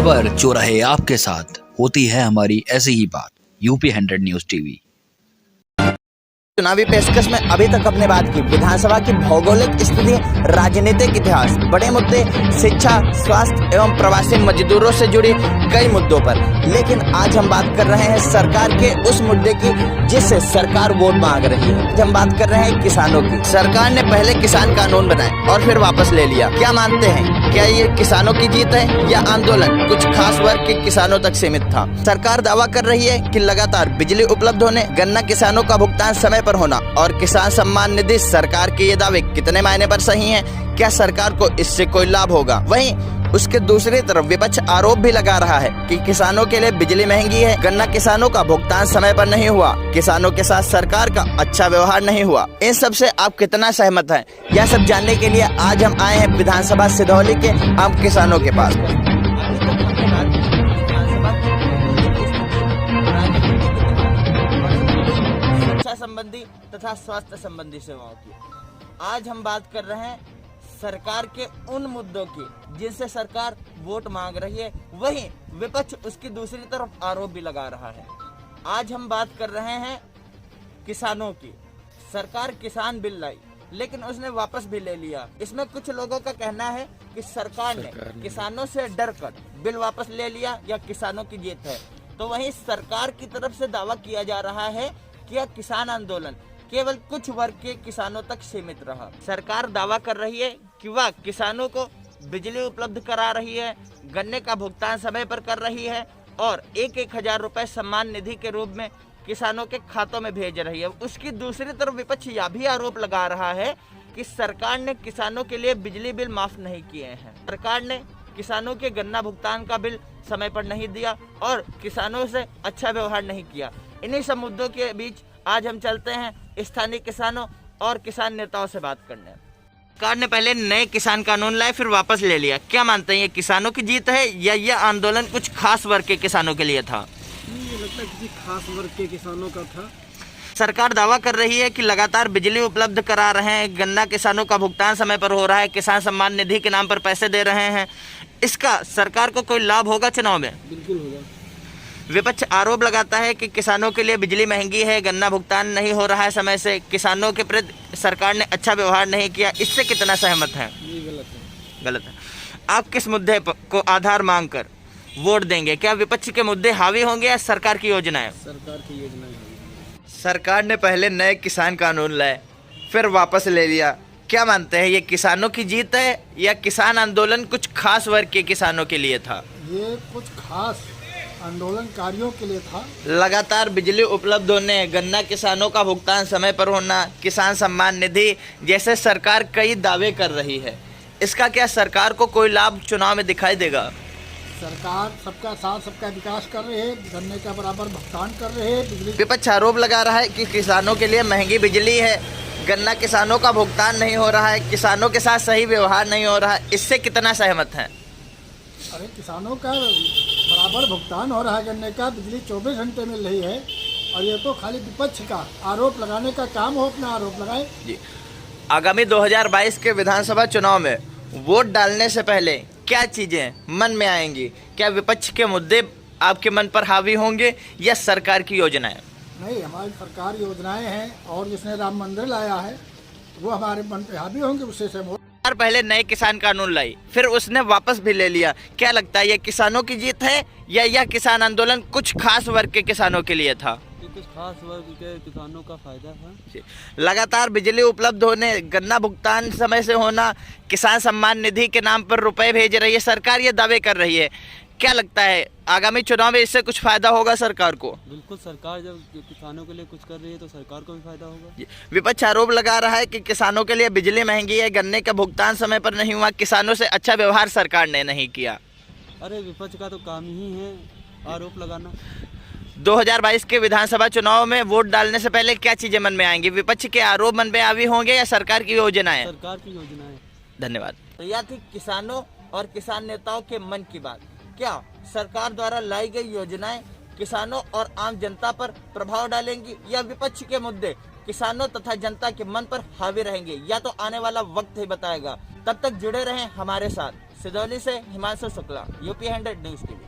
खबर जो रहे आपके साथ, होती है हमारी ऐसी ही बात। UP 100 news TV. चुनावी पेशकश में अभी तक अपने बात की विधानसभा की भौगोलिक स्थिति, राजनीतिक इतिहास, बड़े मुद्दे, शिक्षा, स्वास्थ्य एवं प्रवासी मजदूरों से जुड़ी कई मुद्दों पर। लेकिन आज हम बात कर रहे हैं सरकार के उस मुद्दे की जिससे सरकार वोट मांग रही है। आज हम बात कर रहे हैं किसानों की। सरकार ने पहले किसान कानून बनाए और फिर वापस ले लिया। क्या मानते हैं, क्या ये किसानों की जीत है या आंदोलन कुछ खास वर्ग के किसानों तक सीमित था? सरकार दावा कर रही है कि लगातार बिजली उपलब्ध होने, गन्ना किसानों का भुगतान समय पर होना और किसान सम्मान निधि, सरकार के ये दावे कितने मायने पर सही हैं? क्या सरकार को इससे कोई लाभ होगा? वहीं उसके दूसरी तरफ विपक्ष आरोप भी लगा रहा है कि किसानों के लिए बिजली महंगी है, गन्ना किसानों का भुगतान समय पर नहीं हुआ, किसानों के साथ सरकार का अच्छा व्यवहार नहीं हुआ। इन सब से आप कितना सहमत हैं? यह सब जानने के लिए आज हम आए हैं विधानसभा सिधौली के आम किसानों के पास। शिक्षा संबंधी तथा स्वास्थ्य संबंधी सेवाओं की आज हम बात कर रहे हैं सरकार के उन मुद्दों की जिनसे सरकार वोट मांग रही है, वहीं विपक्ष उसकी दूसरी तरफ आरोप भी लगा रहा है। आज हम बात कर रहे हैं किसानों की। सरकार किसान बिल लाई लेकिन उसने वापस भी ले लिया। इसमें कुछ लोगों का कहना है कि सरकार ने किसानों से डर कर बिल वापस ले लिया या किसानों की जीत है। तो वहीं सरकार की तरफ से दावा किया जा रहा है कि यह किसान आंदोलन केवल कुछ वर्ग के किसानों तक सीमित रहा। सरकार दावा कर रही है कि वह किसानों को बिजली उपलब्ध करा रही है, गन्ने का भुगतान समय पर कर रही है और 1,000 रुपए सम्मान निधि के रूप में किसानों के खातों में भेज रही है। उसकी दूसरी तरफ विपक्ष यह भी आरोप लगा रहा है कि सरकार ने किसानों के लिए बिजली बिल माफ नहीं किए हैं, सरकार ने किसानों के गन्ना भुगतान का बिल समय पर नहीं दिया और किसानों से अच्छा व्यवहार नहीं किया। इन्हीं सब मुद्दों के बीच आज हम चलते हैं स्थानीय किसानों और किसान नेताओं से बात करने। सरकार ने पहले नए किसान कानून लाए फिर वापस ले लिया। क्या मानते हैं, ये किसानों की जीत है या यह आंदोलन कुछ खास वर्ग के किसानों के लिए था? ये लगता है किसी खास वर्ग के किसानों का था। सरकार दावा कर रही है कि लगातार बिजली उपलब्ध करा रहे हैं, गन्ना किसानों का भुगतान समय पर हो रहा है, किसान सम्मान निधि के नाम पर पैसे दे रहे हैं। इसका सरकार को कोई लाभ होगा चुनाव में? बिल्कुल होगा। विपक्ष आरोप लगाता है कि किसानों के लिए बिजली महंगी है, गन्ना भुगतान नहीं हो रहा है समय से, किसानों के प्रति सरकार ने अच्छा व्यवहार नहीं किया। इससे कितना सहमत हैं? ये गलत है। गलत है। आप किस मुद्दे को आधार मांगकर वोट देंगे? क्या विपक्ष के मुद्दे हावी होंगे या सरकार की योजनाएं? सरकार की योजनाएं होगी। सरकार ने पहले नए किसान कानून लाए फिर वापस ले लिया। क्या मानते हैं, ये किसानों की जीत है या किसान आंदोलन कुछ खास वर्ग के किसानों के लिए था? ये कुछ खास आंदोलनकारियों के लिए था। लगातार बिजली उपलब्ध होने, गन्ना किसानों का भुगतान समय पर होना, किसान सम्मान निधि जैसे सरकार कई दावे कर रही है। इसका क्या सरकार को कोई लाभ चुनाव में दिखाई देगा? सरकार सबका साथ सबका विकास कर रही है, गन्ने का बराबर भुगतान कर रहे हैं। बिजली विपक्ष आरोप लगा रहा है कि किसानों के लिए महंगी बिजली है, गन्ना किसानों का भुगतान नहीं हो रहा है, किसानों के साथ सही व्यवहार नहीं हो रहा है। इससे कितना सहमत हैं? अरे किसानों का बराबर भुगतान हो रहा है, गन्ने का, बिजली 24 घंटे मिल रही है। और ये तो खाली विपक्ष का आरोप लगाने का काम हो, अपना आरोप लगाए जी। आगामी 2022 के विधानसभा चुनाव में वोट डालने से पहले क्या चीजें मन में आएंगी? क्या विपक्ष के मुद्दे आपके मन पर हावी होंगे या सरकार की योजनाएं? नहीं, हमारी सरकार योजनाएं हैं और जिसने राम मंदिर लाया है वो हमारे मन पे हावी होंगे। उससे सरकार पहले नए किसान कानून लाई फिर उसने वापस भी ले लिया। क्या लगता है, ये किसानों की जीत है या यह किसान आंदोलन कुछ खास वर्ग के किसानों के लिए था? कुछ खास वर्ग के किसानों का फायदा था। लगातार बिजली उपलब्ध होने, गन्ना भुगतान समय से होना, किसान सम्मान निधि के नाम पर रुपए भेज रही है सरकार, ये दावे कर रही है। क्या लगता है, आगामी चुनाव में इससे कुछ फायदा होगा सरकार को? बिल्कुल, सरकार जब किसानों के लिए कुछ कर रही है तो सरकार को भी फायदा होगा। विपक्ष आरोप लगा रहा है कि किसानों के लिए बिजली महंगी है, गन्ने का भुगतान समय पर नहीं हुआ, किसानों से अच्छा व्यवहार सरकार ने नहीं किया। अरे विपक्ष का तो काम ही है आरोप लगाना। 2022 के विधानसभा चुनाव में वोट डालने से पहले क्या चीजें मन में आएंगी? विपक्ष के आरोप मन में हावी होंगे या सरकार की योजनाएं? सरकार की योजनाएं। धन्यवाद। तो यह थी किसानों और किसान नेताओं के मन की बात। क्या सरकार द्वारा लाई गई योजनाएं किसानों और आम जनता पर प्रभाव डालेंगी या विपक्ष के मुद्दे किसानों तथा जनता के मन पर हावी रहेंगे? या तो आने वाला वक्त ही बताएगा। तब तक जुड़े रहें हमारे साथ। सिदौली से Himanshu Shukla, UP 100 news TV.